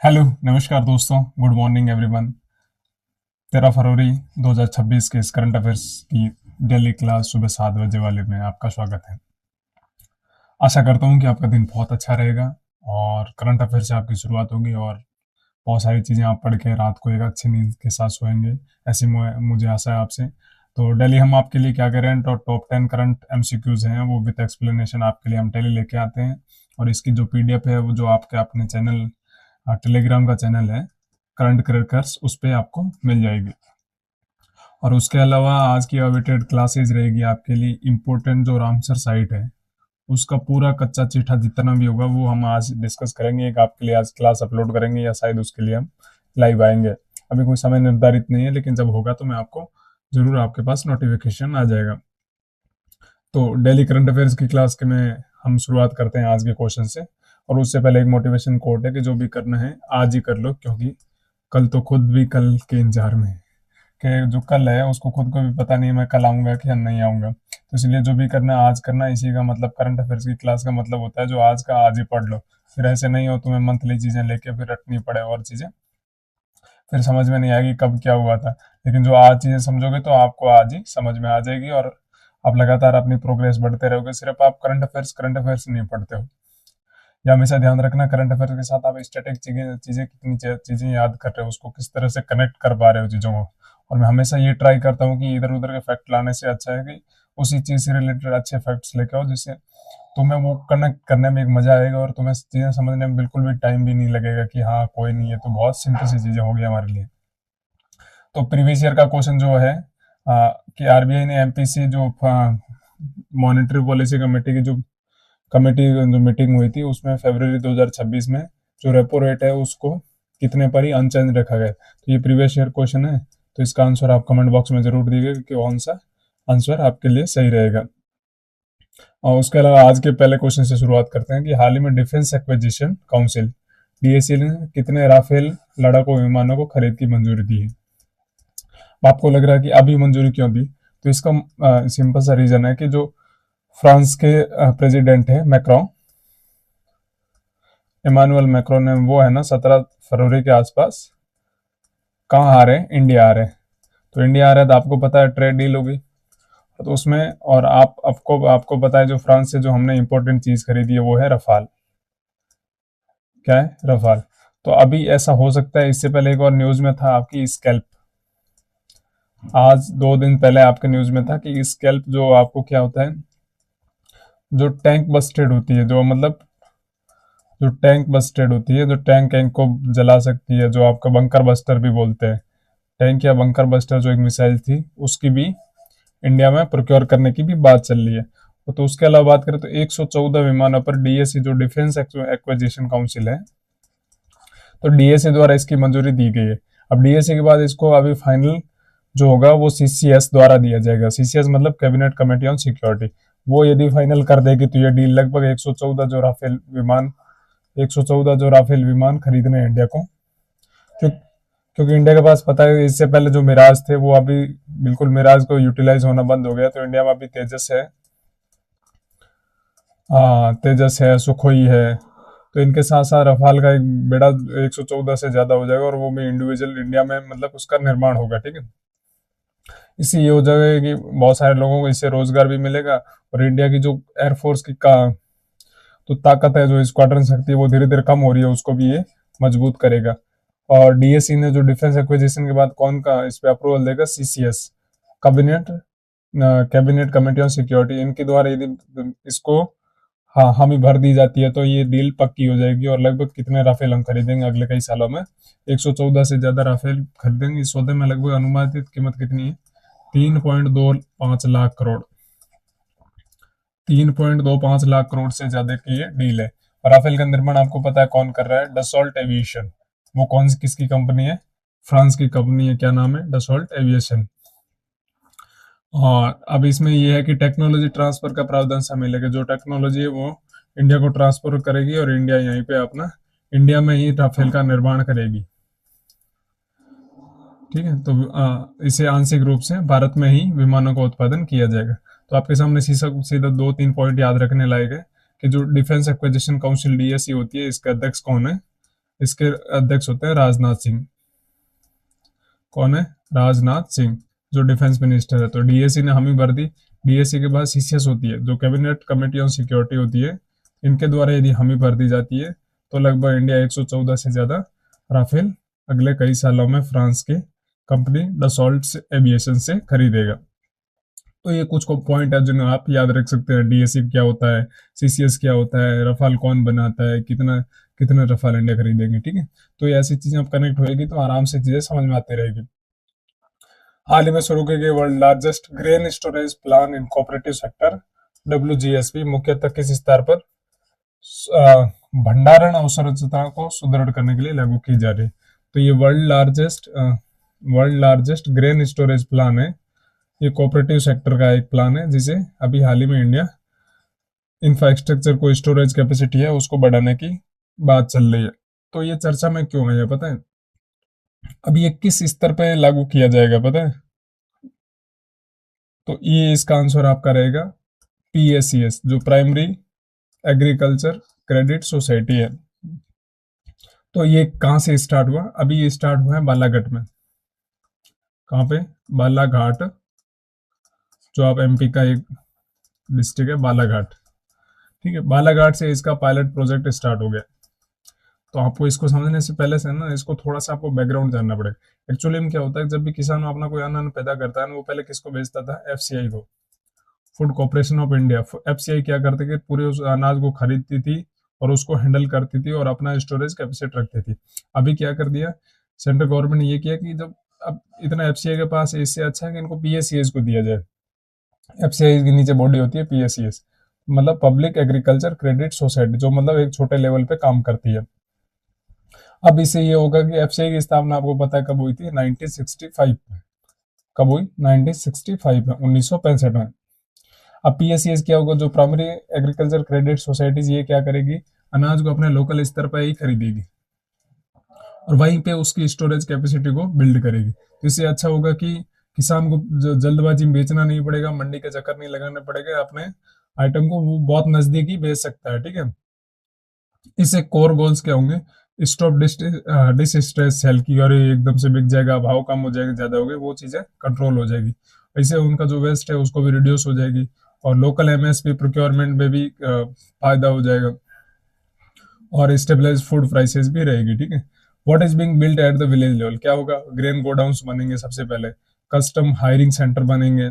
Hello नमस्कार दोस्तों, good morning everyone. 13 फरवरी 2026 के इस करंट अफेयर्स की डेली क्लास सुबह 7 बजे वाले में आपका स्वागत है। आशा करता हूँ कि आपका दिन बहुत अच्छा रहेगा और करंट अफेयर से आपकी शुरुआत होगी और बहुत सारी चीज़ें आप पढ़ के रात को एक अच्छी नींद के साथ सोएंगे, ऐसी मुझे आशा है आपसे। तो डेली हम आपके लिए क्या करें, तो टॉप 10 करंट एमसीक्यूज हैं वो विद एक्सप्लेनेशन आपके लिए हम डेली लेके आते हैं। और इसकी जो पीडीएफ है वो जो आपके अपने चैनल टेलीग्राम का चैनल है करंट क्रैकर्स, उस पर आपको मिल जाएगी। और उसके अलावा आज की अवेटेड क्लासेज रहेगी आपके लिए इम्पोर्टेंट जो रामसर साइट है उसका पूरा कच्चा चिट्ठा जितना भी होगा वो हम आज डिस्कस करेंगे। एक आपके लिए आज क्लास अपलोड करेंगे या शायद उसके लिए हम लाइव आएंगे। अभी कोई समय निर्धारित नहीं है, लेकिन जब होगा तो मैं आपको जरूर आपके पास नोटिफिकेशन आ जाएगा। तो डेली करंट अफेयर्स की क्लास के में हम शुरुआत करते हैं आज के क्वेश्चन से। और उससे पहले एक मोटिवेशन कोट है कि जो भी करना है आज ही कर लो, क्योंकि कल तो खुद भी कल के इंतजार में है कि जो कल है उसको खुद को भी पता नहीं मैं कल आऊंगा कि नहीं आऊंगा। तो इसलिए जो भी करना है आज करना, इसी का मतलब करंट अफेयर्स की क्लास का मतलब होता है जो आज का आज ही पढ़ लो। फिर ऐसे नहीं हो तुम्हें मंथली चीजें लेके फिर रटनी पड़े और चीजें, फिर समझ में नहीं आएगी कब क्या हुआ था। लेकिन जो आज चीजें समझोगे तो आपको आज ही समझ में आ जाएगी और आप लगातार अपनी प्रोग्रेस बढ़ते रहोगे। सिर्फ आप करंट अफेयर्स नहीं पढ़ते हो। या हमेशा ध्यान रखना, करंट अफेयर के साथ आप स्टैटिक चीजें चीजें कितनी चीजें याद कर रहे हो, उसको किस तरह से कनेक्ट कर पा रहे हो चीजों को। और मैं हमेशा ये ट्राई करता हूँ कि इधर उधर के फैक्ट लाने से अच्छा है कि उसी चीज से रिलेटेड अच्छे फैक्ट्स लेके आओ, जिससे तुम्हें वो कनेक्ट करने में एक मजा आएगा और तुम्हें चीजें समझने में बिल्कुल भी टाइम भी नहीं लगेगा कि हाँ कोई नहीं है, तो बहुत सिंपल सी चीजें होगी हमारे लिए। तो प्रीवियस ईयर का क्वेश्चन जो है कि आरबीआई ने एमपीसी जो मॉनेटरी पॉलिसी कमेटी की जो मीटिंग हुई थी उसमें फरवरी 2026 में जो रेपो रेट है उसको कितने पर ही अनचेंज रखा गया। तो ये प्रीवियस ईयर क्वेश्चन है, तो इसका आंसर आप कमेंट बॉक्स में जरूर दीजिएगा कि कौन सा आंसर आपके लिए सही रहेगा। और उसके अलावा आज के पहले क्वेश्चन से शुरुआत करते हैं कि हाल ही में डिफेंस एक्विजिशन काउंसिल डीएसी ने कितने राफेल लड़ाकू विमानों को खरीद की मंजूरी दी है। आपको लग रहा है कि अभी मंजूरी क्यों दी, तो इसका सिंपल सा रीजन है कि जो फ्रांस के प्रेसिडेंट है मैक्रोन, इमानुअल मैक्रोन ने, वो है ना 17 फरवरी के आसपास कहाँ आ रहे हैं, इंडिया आ रहे हैं। तो इंडिया आ रहे हैं तो आपको पता है ट्रेड डील होगी, तो उसमें और आपको पता है जो फ्रांस से जो हमने इंपॉर्टेंट चीज खरीदी है वो है रफाल। क्या है? रफाल। तो अभी ऐसा हो सकता है, इससे पहले एक और न्यूज में था आपकी स्कैल्प, आज 2 दिन पहले आपके न्यूज में था कि स्कैल्प जो आपको क्या होता है, जो टैंक बस्टेड होती है, जो मतलब जो टैंक बस्टेड होती है, जो टैंक को जला सकती है, जो आपका बंकर बस्टर भी बोलते हैं। टैंक या बंकर बस्टर जो एक मिसाइल थी उसकी भी इंडिया में प्रोक्योर करने की भी बात चल रही है। तो उसके अलावा बात करें तो 114 विमानों पर डीएसी जो डिफेंस एक्विजिशन काउंसिल है, तो डीएसी द्वारा इसकी मंजूरी दी गई है। अब डीएसी के बाद इसको अभी फाइनल जो होगा वो सीसीएस द्वारा दिया जाएगा। सीसीएस मतलब कैबिनेट कमेटी ऑन सिक्योरिटी। वो यदि फाइनल कर देगी तो ये डील लगभग 114 जो राफेल विमान खरीदने हैं इंडिया को, क्योंकि इंडिया के पास पता है इससे पहले जो मिराज थे वो अभी बिल्कुल मिराज को यूटिलाइज होना बंद हो गया। तो इंडिया में अभी तेजस है, सुखोई है। तो इनके साथ साथ रफाल का एक बेड़ा 114 से ज्यादा हो जाएगा और वो भी इंडिविजुअल इंडिया में मतलब उसका निर्माण होगा। ठीक है, इससे ये हो जाएगा कि बहुत सारे लोगों को इससे रोजगार भी मिलेगा और इंडिया की जो एयरफोर्स की का तो ताकत है, जो स्क्वाड्रन शक्ति है वो धीरे धीरे कम हो रही है, उसको भी ये मजबूत करेगा। और डीएससी ने जो डिफेंस एक्विजिशन के बाद कौन का इस पे अप्रूवल देगा, CCS, cabinet cabinet committee on security. इनके द्वारा यदि इसको हाँ हामी भर दी जाती है तो ये डील पक्की हो जाएगी। और लगभग कितने राफेल हम खरीदेंगे अगले कई सालों में, 114 से ज्यादा राफेल खरीदेंगे। इस सौदे में लगभग अनुमानित कीमत कितनी है, 3.25 लाख करोड़। 3.25 लाख करोड़ से ज्यादा की ये डील है। और राफेल का निर्माण आपको पता है कौन कर रहा है, डसॉल्ट एविएशन। वो कौन सी किसकी कंपनी है, फ्रांस की कंपनी है। क्या नाम है, डसॉल्ट एविएशन। और अब इसमें यह है कि टेक्नोलॉजी ट्रांसफर का प्रावधान शामिल है कि जो टेक्नोलॉजी है वो इंडिया को ट्रांसफर करेगी और इंडिया यहीं पे अपना इंडिया में ही राफेल का निर्माण करेगी। ठीक है, तो इसे आंशिक रूप से भारत में ही विमानों का उत्पादन किया जाएगा। तो आपके सामने सीधा 2-3 पॉइंट याद रखने लायक है कि जो डिफेंस एक्विजिशन काउंसिल डीएसी होती है इसके अध्यक्ष कौन है, इसके अध्यक्ष होते हैं राजनाथ सिंह। कौन है? राजनाथ सिंह, जो डिफेंस मिनिस्टर है। तो डीएसी ने हामी भर दी। डीएसी के बाद सीसीएस होती है, जो कैबिनेट कमेटी ऑन सिक्योरिटी होती है। इनके द्वारा यदि हामी भर दी जाती है तो लगभग इंडिया 114 से ज्यादा राफेल अगले कई सालों में फ्रांस के कंपनी डसॉल्ट एविएशन से खरीदेगा। तो ये कुछ पॉइंट है जिन्हें आप याद रख सकते हैं। डीएसी क्या होता है, सीसीएस क्या होता है, रफाल कौन बनाता है, कितना कितने रफाल इंडिया खरीदेंगे, ठीक है। तो ये ऐसी चीजें आप कनेक्ट होएगी तो आराम से चीजें समझ में आती रहेगी। हाल ही में शुरू की गई world largest grain storage plan in cooperative sector WGSP मुख्यतः किस स्तर पर भंडारण अवसंरचना को सुदृढ़ करने के लिए लागू की जा रही है। तो ये world largest grain storage plan है। ये कोऑपरेटिव सेक्टर का एक प्लान है जिसे अभी हाल ही में इंडिया इंफ्रास्ट्रक्चर को स्टोरेज कैपेसिटी है उसको बढ़ाने की बात चल रही है। तो ये चर्चा में क्यों है पता है? अभी ये किस स्तर पे लागू किया जाएगा पता है? तो ये इसका आंसर आपका रहेगा PACS, जो प्राइमरी एग्रीकल्चर क्रेडिट सोसाइटी है। तो ये कहां से स्टार्ट हुआ? अभी ये स्टार्ट हुआ है बालाघाट में। कहां पे? बालाघाट, जो आप MP का एक डिस्ट्रिक्ट है बालाघाट, ठीक है। बालाघाट से इसका पायलट प्रोजेक्ट स्टार्ट हो गया। तो आपको इसको समझने से पहले से ना इसको थोड़ा सा आपको बैकग्राउंड जानना पड़ेगा। एक्चुअली में क्या होता है, जब भी किसान अपना कोई अन्न पैदा करता है ना, वो पहले किसको बेचता था? FCI को, food corporation of India. FCI क्या करती थी? पूरे उस अनाज को खरीदती थी और उसको हैंडल करती थी और अपना स्टोरेज कैपेसिटी रखती थी। अभी क्या कर दिया सेंट्रल गवर्नमेंट ने? ये किया कि जब अब इतना FCI के पास है, इससे अच्छा है कि इनको PACS को दिया जाए। FCI के नीचे बॉडी होती है PACS, मतलब पब्लिक एग्रीकल्चर क्रेडिट सोसाइटी, जो मतलब एक छोटे लेवल पे काम करती है। अब इससे ये होगा कि FCI की स्थापना आपको पता है कब हुई थी? 1965 में। कब हुई? 1965 में, 1965 में। अब PACS क्या होगा? जो प्राइमरी एग्रीकल्चर क्रेडिट सोसाइटीज, ये क्या करेगी? अनाज को अपने लोकल स्तर पर ही खरीदेगी और वहीं पे उसकी स्टोरेज कैपेसिटी को बिल्ड करेगी। तो इससे अच्छा होगा कि किसान को जल्दबाजी में बेचना नहीं पड़ेगा, मंडी के चक्कर नहीं लगाने पड़ेगा, अपने आइटम को वो बहुत नजदीकी बेच सकता है, ठीक है। इससे कोर गोल्स क्या होंगे? स्टॉप डिस्ट्रेस सेल की, और एकदम से बिक जाएगा, भाव कम हो जाएगा, ज्यादा हो गए, वो चीजें कंट्रोल हो जाएगी। इससे उनका जो वेस्ट है उसको भी रिड्यूस हो जाएगी और लोकल MSP प्रोक्योरमेंट में भी फायदा हो जाएगा और स्टेबलाइज फूड प्राइसेस भी रहेगी, ठीक है। What is being built at the village level? क्या होगा? ग्रेन गोडाउन्स बनेंगे सबसे पहले, कस्टम हायरिंग सेंटर बनेंगे,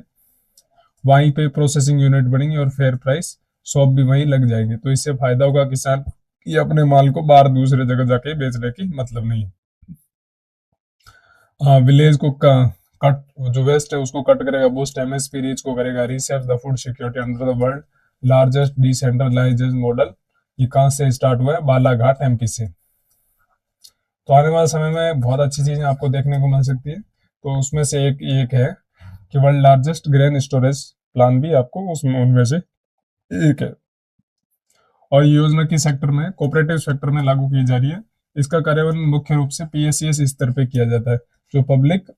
वहीं पे प्रोसेसिंग यूनिट बनेंगे और फेयर प्राइस शॉप भी वहीं लग जाएंगे। तो इससे फायदा होगा किसान कि अपने माल को बाहर दूसरे जगह जाके बेचने की मतलब नहीं है। विलेज को कट, जो वेस्ट है उसको कट करेगा, बूस्ट MSP रीच को करेगा, reset the food security under the world largest decentralised model. ये कहां से स्टार्ट हुआ है? बालाघाट MP से। तो आने वाले समय में बहुत अच्छी चीजें आपको देखने को मिल सकती है। तो उसमें से एक है कि world largest grain storage plan भी आपको उसमें उनमें से एक है और योजना किस सेक्टर में? कोऑपरेटिव सेक्टर में लागू की जा रही है। इसका कार्यान्वयन मुख्य रूप से PACS स्तर पे किया जाता है, जो पब्लिक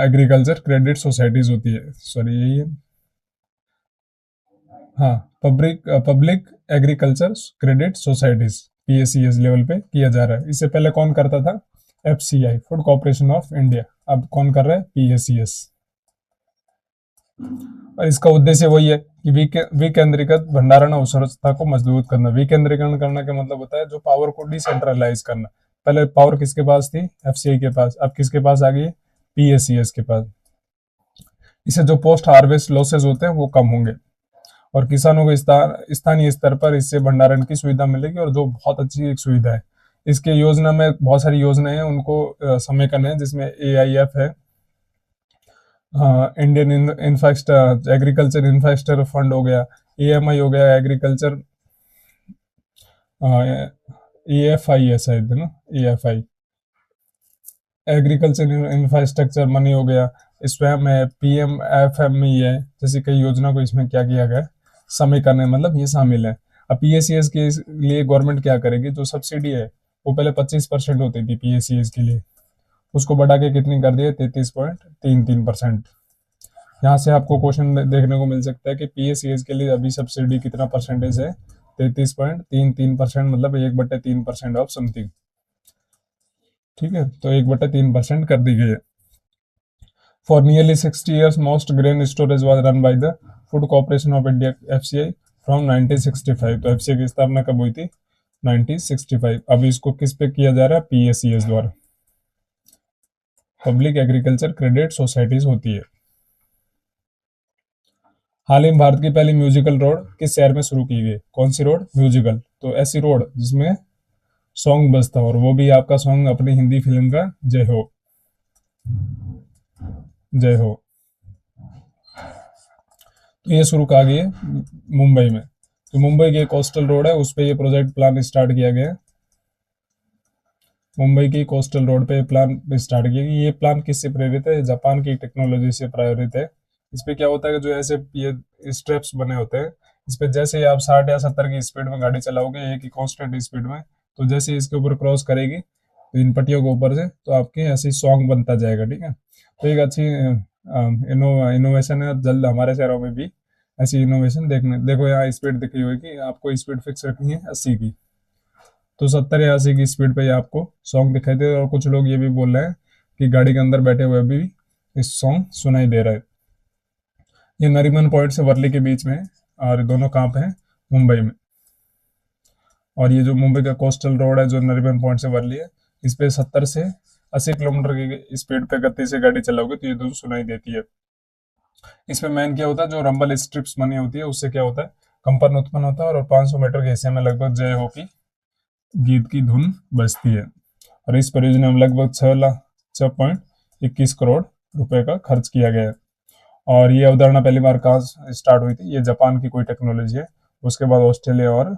एग्रीकल्चर क्रेडिट सोसाइटीज होती है। सॉरी, यही है, हाँ, public agriculture credit societies PACS level पे किया जा रहा है। इससे पहले कौन करता था? FCI, food corporation of India. अब कौन कर रहा है? PACS। और इसका उद्देश्य वही है कि विकेंद्रीकृत भंडारण अवसंरचना को मजबूत करना। विकेंद्रीकरण करना का मतलब होता है जो पावर को डिसेंट्रलाइज करना। पहले पावर किसके पास थी? FCI के पास। अब किसके पास आ गई? PACS के पास। इससे जो पोस्ट हार्वेस्ट लॉसेज होते हैं वो कम होंगे और किसानों को स्थानीय स्तर पर इससे भंडारण की सुविधा मिलेगी, और जो बहुत अच्छी एक सुविधा है। इसके योजना में बहुत सारी योजनाएं हैं, उनको समेकन है, जिसमें AIF है, इंडियन एग्रीकल्चर इंफ्रास्ट्रक्चर फंड हो गया, AMI हो गया, एग्रीकल्चर AFI है शायद, है ना, AFI, एग्रीकल्चर इंफ्रास्ट्रक्चर मनी हो गया। इसमें है PMFME है, जैसे कई योजना को इसमें क्या किया गया? समेकन है, मतलब ये शामिल है। अब PACS के लिए गवर्नमेंट क्या करेगी? जो सब्सिडी है वो पहले 25% होती थी PACS के लिए, उसको बढ़ा के कितनी कर दिया? 33.33%। यहाँ से आपको क्वेश्चन देखने को मिल सकता है कि PACS के लिए अभी सब्सिडी कितना परसेंटेज है? 33.33%, मतलब 1/3% ऑफ समथिंग। ठीक है, तो 1/3% कर दी गई है। For nearly 60 years most grain storage was run by the food corporation of India FCI from 1965। तो एफसीआई की स्थापना कब हुई थी? 1965। अब इसको किस पे किया जा रहा है? पीएसीएस द्वारा, पब्लिक एग्रीकल्चर क्रेडिट सोसाइटीज होती है। हाल ही में भारत की पहली म्यूजिकल रोड किस शहर में शुरू की गई? कौन सी रोड? म्यूजिकल। तो ऐसी रोड जिसमें सॉन्ग बजता हो, और वो भी आपका सॉन्ग अपनी हिंदी फिल्म का जय हो, जय हो। तो ये शुरू कहा गया है मुंबई में। तो मुंबई की कोस्टल रोड है, उस पे ये प्रोजेक्ट प्लान स्टार्ट किया गया है। मुंबई की कोस्टल रोड पे प्लान स्टार्ट किया गया। ये प्लान किससे प्रेरित है? जापान की टेक्नोलॉजी से प्रेरित है। इस पे क्या होता है कि जो ऐसे ये स्ट्रेप्स बने होते हैं, इस पे जैसे ही आप 60 या 70 की स्पीड में गाड़ी चलाओगे एक ही कांस्टेंट स्पीड में, तो जैसे ही इसके ऊपर क्रॉस करेगी तो इन पट्टियों के ऊपर से, तो आपके ऐसे सॉन्ग बनता जाएगा। ठीक है, तो एक अच्छी इनोवेशन है। जल्द हमारे शहरों में भी ऐसी इनोवेशन देखने, देखो यहाँ स्पीड दिखी हुई कि आपको स्पीड फिक्स रखनी है 80 की, तो 70 या 80 की स्पीड पे आपको सॉन्ग दिखाई दे। और कुछ लोग ये भी बोल रहे हैं कि गाड़ी के अंदर बैठे हुए भी इस सॉन्ग सुनाई दे रहा है। ये नरीमन पॉइंट से वर्ली के बीच में है, और दोनों कहाँ पे है? मुंबई में। और ये जो मुंबई का कोस्टल रोड है जो नरीमन पॉइंट से वर्ली है, इस पे 70 से 80 किलोमीटर की स्पीड पे गति से गाड़ी चलाओगे तो ये दोनों सुनाई देती है। इसमें मेन क्या होता है, जो रंबल स्ट्रिप्स बनी होती है उससे क्या होता है, कंपन उत्पन्न होता है, और 500 मीटर के हिस्से में लगभग जय हो की गीत की धुन बजती है। और इस परियोजना में लगभग 6.21 करोड़ रुपए का खर्च किया गया है। और ये अवधारणा पहली बार कहाँ स्टार्ट हुई थी? ये जापान की कोई टेक्नोलॉजी है, उसके बाद ऑस्ट्रेलिया और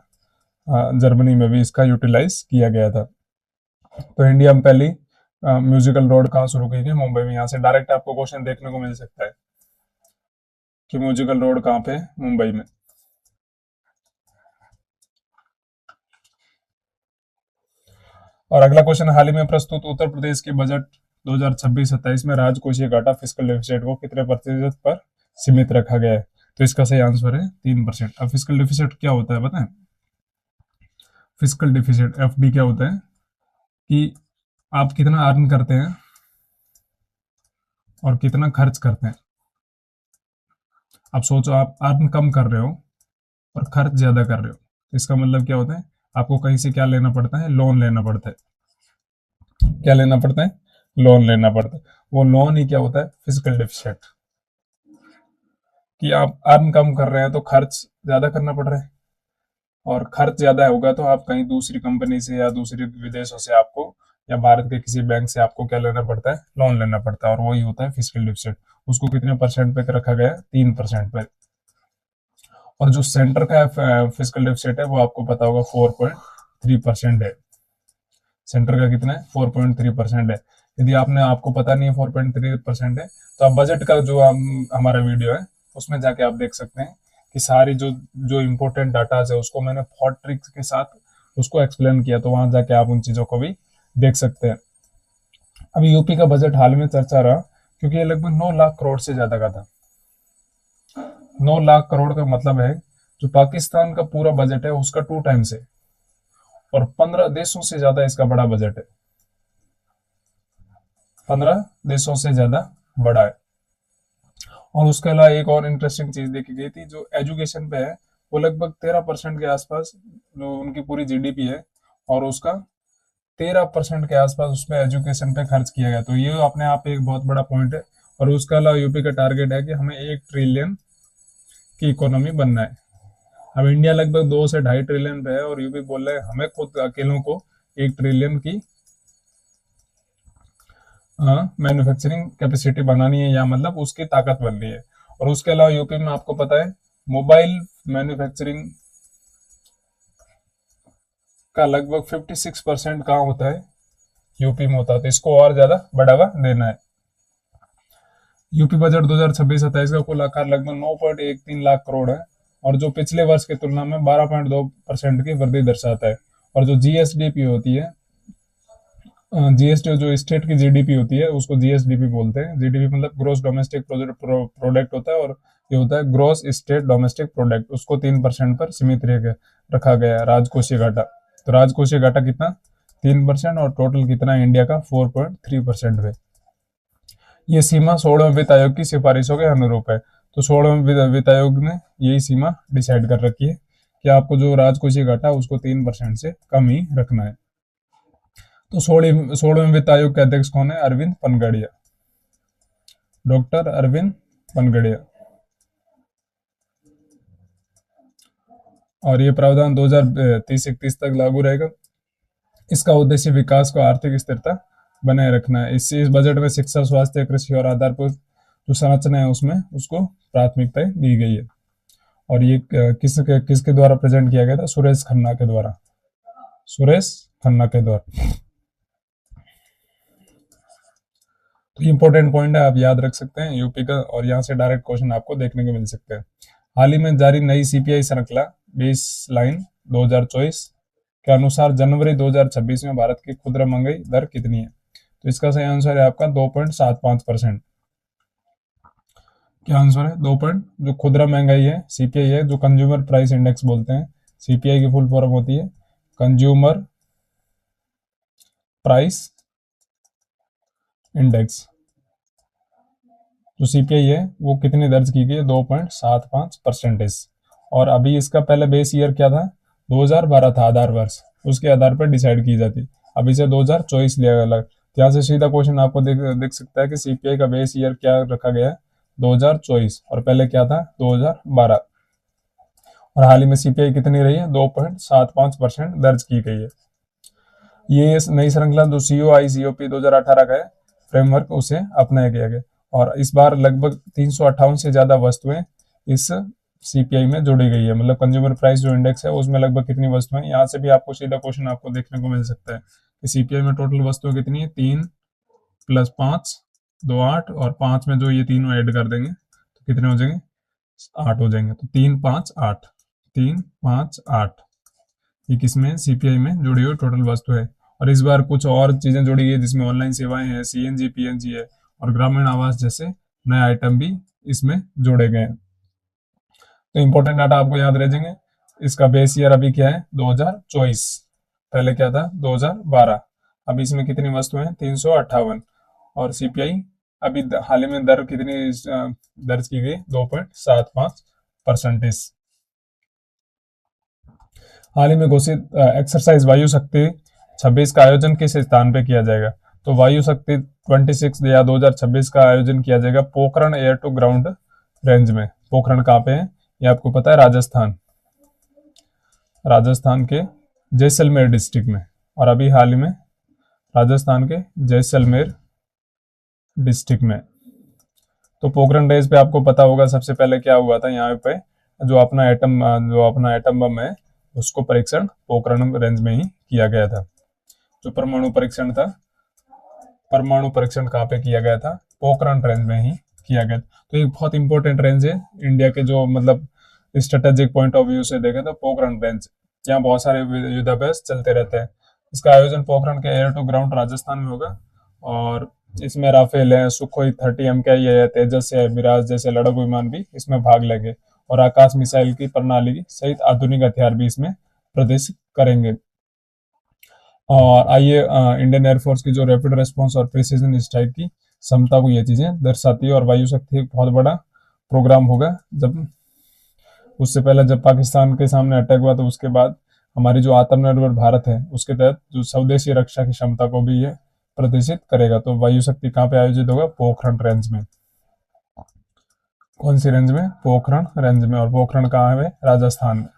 जर्मनी में भी इसका यूटिलाइज किया गया था। तो इंडिया में पहली म्यूजिकल रोड कहाँ शुरू की थी? मुंबई में। यहाँ से डायरेक्ट आपको क्वेश्चन देखने को मिल सकता है कि म्यूजिकल रोड कहाँ पे? मुंबई में। और अगला क्वेश्चन, हाल ही में प्रस्तुत उत्तर प्रदेश के बजट 2026-27 में राजकोषीय घाटा फिस्कल डेफिसिट को कितने प्रतिशत पर सीमित रखा गया है? तो इसका सही आंसर है 3%। अब फिस्कल डेफिसिट क्या होता है बताएं? फिस्कल डेफिसिट एफडी क्या होता है कि आप कितना अर्न करते हैं और कितना खर्च करते हैं। आप सोचो, आप अर्न कम कर रहे हो और खर्च ज्यादा कर रहे हो, तो इसका मतलब क्या होता है? आपको कहीं से क्या लेना पड़ता है? लोन लेना पड़ता है। क्या लेना पड़ता है? लोन लेना पड़ता है। वो लोन ही क्या होता है? Physical deficit. कि आप अर्न कम कर रहे हैं तो खर्च ज्यादा करना पड़ रहा है, और खर्च ज्यादा होगा तो आप कहीं दूसरी कंपनी से या दूसरे विदेशों से आपको, या भारत के किसी बैंक से आपको क्या लेना पड़ता है? लोन लेना पड़ता है, और वही होता है फिजिकल डेफिसिट। उसको कितने परसेंट पे रखा गया है? 3% पे। और जो सेंटर का फिजिकल डेफिसिट है वो आपको पता होगा 4.3% है। सेंटर का कितना है? 4.3% है। यदि आपको पता नहीं है 4.3% है, तो आप बजट का जो हमारा वीडियो है उसमें जाके आप देख सकते हैं कि सारी जो जो इम्पोर्टेंट डाटा है उसको मैंने 4 ट्रिक्स के साथ उसको एक्सप्लेन किया, तो वहां जाके आप उन चीजों को भी देख सकते हैं। अभी यूपी का बजट हाल में चर्चा रहा, क्योंकि ये लगभग 9 लाख करोड़ से ज्यादा का था। 9 लाख करोड़ का मतलब है जो पाकिस्तान का पूरा बजट है उसका 2 टाइम्स है, और 15 देशों से ज्यादा इसका बड़ा बजट है। 15 देशों से ज्यादा बड़ा है। और उसके अलावा एक और इंटरेस्टिंग चीज देखी गई थी, जो एजुकेशन पे है वो लगभग 13% के आसपास जो उनकी पूरी जीडीपी है, और उसका 13% के आसपास उसमें एजुकेशन पे खर्च किया गया। तो ये अपने आप एक बहुत बड़ा पॉइंट है। और उसके अलावा यूपी का टारगेट है कि हमें 1 ट्रिलियन की इकोनॉमी बनना है। अब इंडिया लगभग 2 से 2.5 ट्रिलियन पे है, और यूपी बोल रहे हैं हमें खुद अकेलों को 1 ट्रिलियन की मैन्युफैक्चरिंग कैपेसिटी बनानी है, या मतलब उसकी ताकत बननी है। और उसके अलावा यूपी में आपको पता है मोबाइल मैन्युफैक्चरिंग का लगभग 56% कहाँ होता है? यूपी में होता है। तो इसको और ज्यादा बढ़ावा देना है। यूपी बजट 2026-27 का कुल आकार लगभग 9.13 लाख करोड़ है, और जो पिछले वर्ष की तुलना में 12.2% की वृद्धि दर्शाता है। और जो जीएसडीपी होती है जीएसटी जो स्टेट की जीडीपी होती है उसको जीएसडीपी बोलते हैं। जीडीपी मतलब ग्रोस डोमेस्टिक प्रोडक्ट होता है, और ये होता है ग्रोस स्टेट डोमेस्टिक प्रोडक्ट। उसको 3% पर सीमित रखा गया है। राजकोषीय घाटा, तो राजकोषीय घाटा कितना, 3%, और टोटल कितना है इंडिया का, 4.3% पे। ये सीमा 16वें वित्त आयोग की सिफारिशों के अनुरूप है। तो 16वें वित्त आयोग ने यही सीमा डिसाइड कर रखी है कि आपको जो राजकोषीय घाटा है उसको 3% से कम ही रखना है। तो 16वें वित्त आयोग के अध्यक्ष कौन है, अरविंद पनगड़िया, डॉक्टर अरविंद पनगड़िया। और ये प्रावधान 2030-31 तक लागू रहेगा। इसका उद्देश्य विकास को आर्थिक स्थिरता बनाए रखना है। इस बजट में शिक्षा, स्वास्थ्य, कृषि और आधारभूत जो संरचना है उसमें उसको प्राथमिकता दी गई है। और ये किसके द्वारा प्रेजेंट किया गया था, सुरेश खन्ना के द्वारा, सुरेश खन्ना के द्वारा। तो इंपॉर्टेंट पॉइंट है, आप याद रख सकते हैं यूपी का, और यहाँ से डायरेक्ट क्वेश्चन आपको देखने को मिल सकते हैं। हाल ही में जारी नई सीपीआई श्रृंखला बेस लाइन 2024 के अनुसार जनवरी 2026 में भारत की खुदरा महंगाई दर कितनी है। तो इसका सही आंसर है आपका 2.75%। क्या आंसर है, जो खुदरा महंगाई है, सीपीआई है, जो कंज्यूमर प्राइस इंडेक्स बोलते हैं। सीपीआई की फुल फॉर्म होती है कंज्यूमर प्राइस इंडेक्स। जो सीपीआई है वो कितनी दर्ज की गई है, 2.75%। और अभी इसका पहले बेस ईयर क्या था, 2012 था, आधार वर्ष, उसके आधार पर डिसाइड की जाती। अभी से 2024 लिया गया अलग। यहाँ से सीधा क्वेश्चन आपको देख सकता है कि सीपीआई का बेस ईयर क्या रखा गया है, 2024, और पहले क्या था, 2012। और हाल ही में सीपीआई कितनी रही है, 2.75% दर्ज की गई है। ये नई श्रृंखला जो सीओपी 2018 का है फ्रेमवर्क, उसे अपनाया गया। और इस बार लगभग 358 से ज्यादा वस्तुएं इस सीपीआई में जोड़ी गई है। मतलब कंज्यूमर प्राइस जो इंडेक्स है उसमें लगभग कितनी वस्तुएं, यहाँ से भी आपको सीधा क्वेश्चन आपको देखने को मिल सकता है कि सीपीआई में टोटल वस्तुएं कितनी है, 3 + 5 2 8, और 5 में जो ये तीनों ऐड कर देंगे तो कितने हो जाएंगे, 8 हो जाएंगे। तो 3 5 8, 3 5 8, ये किसमें, सीपीआई में जुड़ी हुई टोटल वस्तु है। और इस बार कुछ और चीजें जोड़ी गई जिसमें ऑनलाइन सेवाएं हैं, सीएनजी पीएनजी है, और ग्रामीण आवास जैसे नए आइटम भी इसमें जोड़े गए हैं। तो इंपॉर्टेंट डाटा आपको याद रह जाएंगे। इसका बेस ईयर अभी क्या है, 2024, पहले क्या था, 2012। अभी इसमें कितनी वस्तुएं हैं, 358। और सीपीआई अभी हाल ही में दर कितनी दर्ज की गई, 2.75%। हाल ही में घोषित एक्सरसाइज वायु शक्ति 26 का आयोजन किस स्थान पे किया जाएगा। तो वायु शक्ति 26 या 2026 का आयोजन किया जाएगा Pokhran air to ground range में। पोखरण कहाँ पे है, ये आपको पता है, राजस्थान, राजस्थान के जैसलमेर डिस्ट्रिक्ट में। और अभी हाल ही में राजस्थान के जैसलमेर डिस्ट्रिक्ट में। तो पोखरण रेंज पे आपको पता होगा सबसे पहले क्या हुआ था, यहाँ पे जो अपना एटम बम है उसको परीक्षण पोखरण रेंज में ही किया गया था। जो परमाणु परीक्षण था, परमाणु परीक्षण कहाँ पे किया गया था, पोखरण रेंज में ही किया गया। तो एक बहुत इंपॉर्टेंट रेंज है इंडिया के, जो मतलब स्ट्रेटेजिक पॉइंट ऑफ व्यू से देखें तो पोखरण रेंज, यहाँ बहुत सारे युद्धाभ्यास चलते रहते हैं। इसका आयोजन पोखरण के एयर टू ग्राउंड राजस्थान में होगा। और इसमें राफेल है, सुखोई 30 MKI है, तेजस है, मिराज जैसे लड़ाकू विमान भी इसमें भाग लेंगे। और आकाश मिसाइल की प्रणाली सहित आधुनिक हथियार भी इसमें प्रदर्शित करेंगे। और आइए इंडियन एयरफोर्स की जो रैपिड रेस्पॉन्स और प्रिसीजन स्ट्राइक की क्षमता को ये चीजें दर्शाती है। और वायु शक्ति एक बहुत बड़ा प्रोग्राम होगा। जब उससे पहले जब पाकिस्तान के सामने अटैक हुआ तो उसके बाद हमारी जो आत्मनिर्भर भारत है उसके तहत जो स्वदेशी रक्षा की क्षमता को भी ये प्रदर्शित करेगा। तो वायु शक्ति कहाँ पे आयोजित होगा, पोखरण रेंज में। कौन सी रेंज में, पोखरण रेंज में। और पोखरण कहाँ है, राजस्थान में।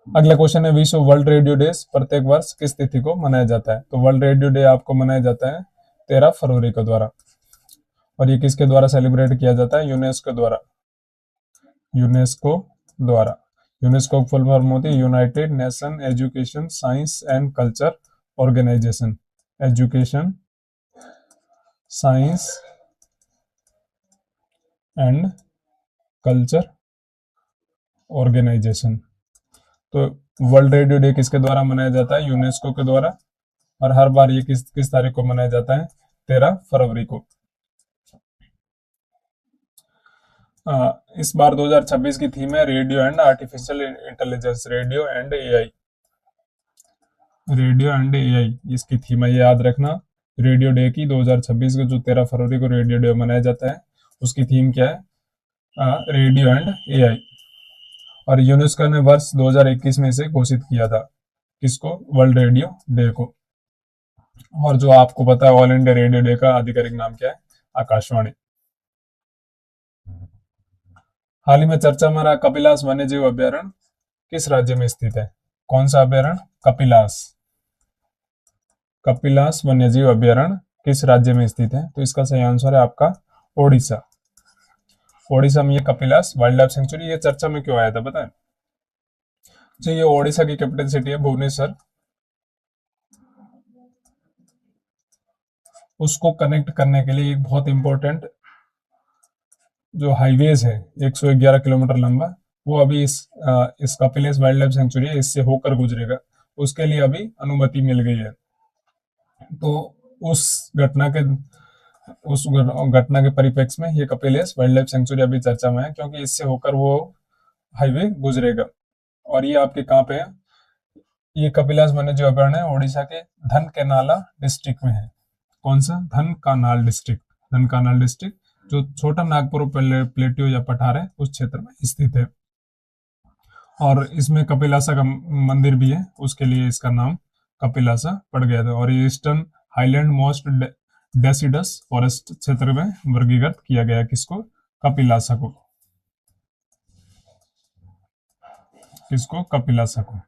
अगला क्वेश्चन है, विश्व वर्ल्ड रेडियो डे प्रत्येक वर्ष किस तिथि को मनाया जाता है। तो वर्ल्ड रेडियो डे आपको मनाया जाता है 13 फरवरी के द्वारा। और ये किसके द्वारा सेलिब्रेट किया जाता है, यूनेस्को द्वारा, यूनेस्को द्वारा। यूनेस्को फुल फॉर्म होती है United Nation education science and culture organisation. Education science and culture organisation. तो वर्ल्ड रेडियो डे किसके द्वारा मनाया जाता है? यूनेस्को के द्वारा। और हर बार ये किस तारीख को मनाया जाता है? 13 फरवरी को। इस बार 2026 की थीम है radio and artificial intelligence, radio and AI. Radio and AI इसकी थीम है, ये याद रखना। रेडियो डे की 2026 को जो 13 फरवरी को रेडियो डे मनाया जाता है, उसकी थीम क्या है? Radio and AI. और यूनेस्को ने वर्ष 2021 में इसे घोषित किया था, किसको? वर्ल्ड रेडियो डे को। और जो आपको पता है ऑल इंडिया रेडियो डे का आधिकारिक नाम क्या है? आकाशवाणी। हाल ही में चर्चा में रहा कपिलास वन्यजीव अभ्यारण्य किस राज्य में स्थित है? कौन सा अभ्यारण्य? कपिलास। कपिलास वन्यजीव अभ्यारण्य किस राज्य में स्थित है? तो इसका सही आंसर है आपका ओडिशा। ओडिशा में ये कपिलास वाइल्ड लाइफ सेंचुरी, ये चर्चा में क्यों आया था पता है? जो ये ओडिशा की कैपिटल सिटी है भुवनेश्वर, उसको कनेक्ट करने के लिए एक बहुत इंपॉर्टेंट जो हाईवेज है 111 किलोमीटर लंबा, वो अभी इस कपिलेश वाइल्ड लाइफ सेंचुरी है, इससे होकर गुजरेगा। उसके लिए अभी अनुमति मिल गई है। तो उस घटना के परिप्रेक्ष्य में ये कपिलेश वाइल्ड लाइफ सेंचुरी अभी चर्चा में है, क्योंकि इससे होकर वो हाईवे गुजरेगा। और ये आपके कहाँ पे है? ये कपिलास वन्यजीव अभयारण्य है ओडिशा के धनकनाला डिस्ट्रिक्ट में है। कौन सा? धनकानाल डिस्ट्रिक्ट। धनकानाल डिस्ट्रिक्ट जो छोटा नागपुर प्लेटियो या पठार है उस क्षेत्र में स्थित है। और इसमें कपिलासा का मंदिर भी है, उसके लिए इसका नाम कपिलासा पड़ गया था। और ये eastern highland most deciduous forest क्षेत्र में वर्गीकृत किया गया। किसको? कपिलासा को। किसको? कपिलासा को।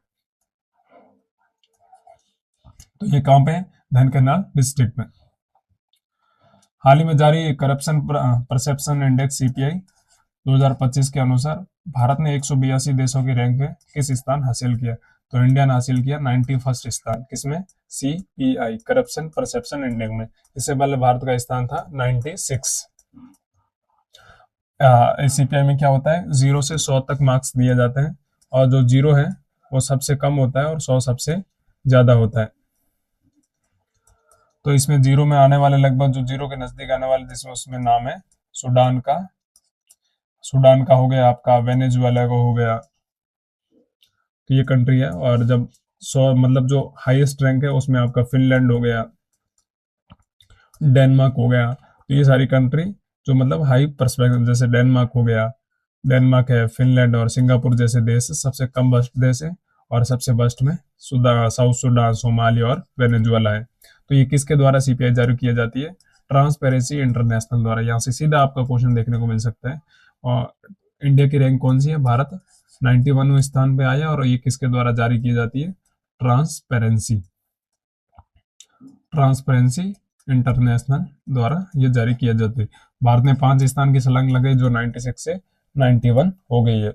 तो ये कहां पे है? धनकनाल डिस्ट्रिक्ट में। हाल ही में जारी करप्शन परसेप्शन इंडेक्स सीपीआई 2025 के अनुसार भारत ने 182 देशों की रैंक में किस स्थान हासिल किया? तो इंडिया ने हासिल किया 91 स्थान। किसमें? सीपीआई करप्शन परसेप्शन इंडेक्स में। इससे पहले भारत का स्थान था 96। सीपीआई में क्या होता है? 0 से 100 तक मार्क्स दिए जाते हैं, और जो 0 है वो सबसे कम होता है और 100 सबसे ज्यादा होता है। तो इसमें 0 में आने वाले लगभग, जो 0 के नजदीक आने वाले जिसमें उसमें नाम है सूडान का हो गया, आपका वेनेजुएला का हो गया। तो ये कंट्री है। और जब 100 मतलब जो हाईएस्ट रैंक है उसमें आपका फिनलैंड हो गया, डेनमार्क हो गया। तो ये सारी कंट्री जो मतलब हाई परस्पेक्टिव, जैसे डेनमार्क हो गया, डेनमार्क है, फिनलैंड और सिंगापुर जैसे देश सबसे कम बस्ट देश है। और सबसे बस्ट में साउथ सुडान, सोमालिया और वेनेजुएला है। तो ये किसके द्वारा सीपीआई जारी की जाती है? ट्रांसपेरेंसी इंटरनेशनल द्वारा। यहाँ से सीधा आपका क्वेश्चन देखने को मिल सकता है। और इंडिया की रैंक कौन सी है? भारत 91वें स्थान पे आया। और ये किसके द्वारा जारी की जाती है? ट्रांसपेरेंसी इंटरनेशनल द्वारा ये जारी किया जाता है। भारत ने 5 स्थान की छलांग लगाई, जो 96 से 91 हो गई है।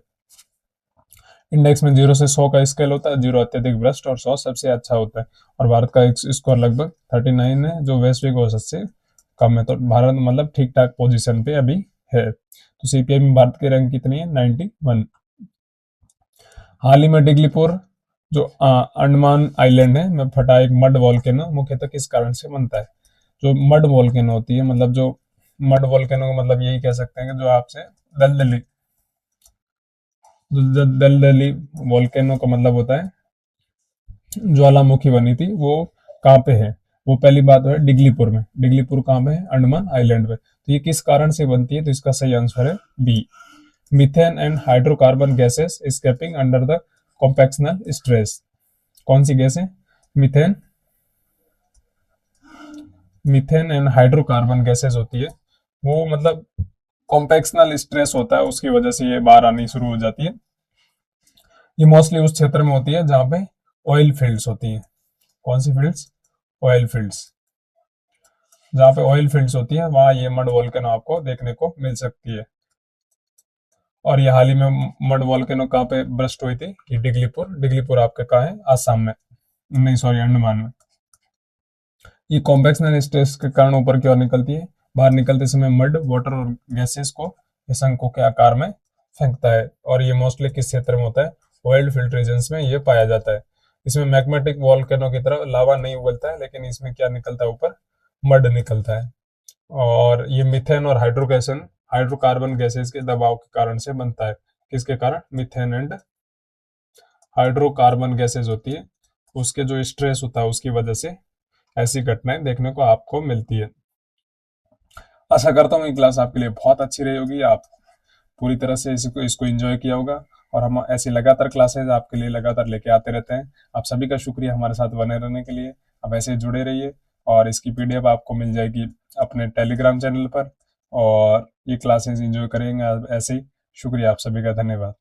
इंडेक्स में 0 से 100 का स्केल होता है, 0 अत्यधिक भ्रष्ट और 100 सबसे अच्छा होता है। और भारत का स्कोर लगभग 39 है, जो वैश्विक औसत से कम है। तो भारत मतलब ठीक ठाक पोजीशन पे अभी है। तो सीपीआई में भारत की रैंक कितनी है? 91। हाल ही में डिग्लीपुर जो अंडमान आइलैंड है में फटा एक मड वॉल्केनो मुख्यतः किस कारण से बनता है? जो मड वॉल्केनो होती है, मतलब जो मड वॉल्केनो का मतलब यही कह सकते हैं कि जो आपसे दलदली वॉल्केनो का मतलब होता है ज्वालामुखी बनी थी, वो कहाँ पे है? वो पहली बात है डिग्लीपुर में। डिग्लीपुर कहाँ पे है? अंडमान आइलैंड पे। तो ये किस कारण से बनती है? तो इसका सही आंसर है B, methane and hydrocarbon gases escaping under the compactional stress. कौन सी गैस है? मीथेन एंड हाइड्रोकार्बन गैसेस होती है। वो मतलब कॉम्पैक्शनल स्ट्रेस होता है, उसकी वजह से ये बाहर आनी शुरू हो जाती है। ये मोस्टली उस क्षेत्र में होती है जहां पे ऑयल फील्ड्स होती हैं। कौन सी फील्ड्स? Oil fields. जहां पे ऑयल फील्ड्स होती है वहां ये मड वॉल्केनो आपको देखने को मिल सकती है। और ये हाल ही में मड वॉल्केनो कहाँ पे ब्रस्ट हुई थी? ये डिग्लीपुर आपके कहाँ है? आसाम में, नहीं सॉरी अंडमान में। ये कॉम्पैक्शनल स्ट्रेस के कारण ऊपर की ओर निकलती है। बाहर निकलते समय मड, वाटर और गैसेस को शंकों के आकार में फेंकता है। और ये मोस्टली किस क्षेत्र में होता है? ऑयल फील्ड रीजन्स में ये पाया जाता है। इसमें मैग्मेटिक वॉल्केनो की तरह लावा नहीं उगलता है, लेकिन इसमें क्या निकलता है, ऊपर मड निकलता है। और ये मीथेन और हाइड्रोकार्बन गैसेस के दबाव के कारण से बनता है। किसके कारण? मीथेन एंड हाइड्रोकार्बन गैसेस होती है, उसके जो स्ट्रेस होता है उसकी वजह से ऐसी घटनाएं देखने को आपको मिलती है। आशा करता हूँ ये क्लास आपके लिए बहुत अच्छी रही होगी, आप पूरी तरह से इसको एंजॉय किया होगा, और हम ऐसी लगातार क्लासेज आपके लिए लगातार लेके आते रहते हैं। आप सभी का शुक्रिया हमारे साथ बने रहने के लिए। आप ऐसे जुड़े रहिए, और इसकी पीडीएफ आपको मिल जाएगी अपने टेलीग्राम चैनल पर, और ये क्लासेज एंजॉय करेंगे आप ऐसे ही। शुक्रिया आप सभी का, धन्यवाद।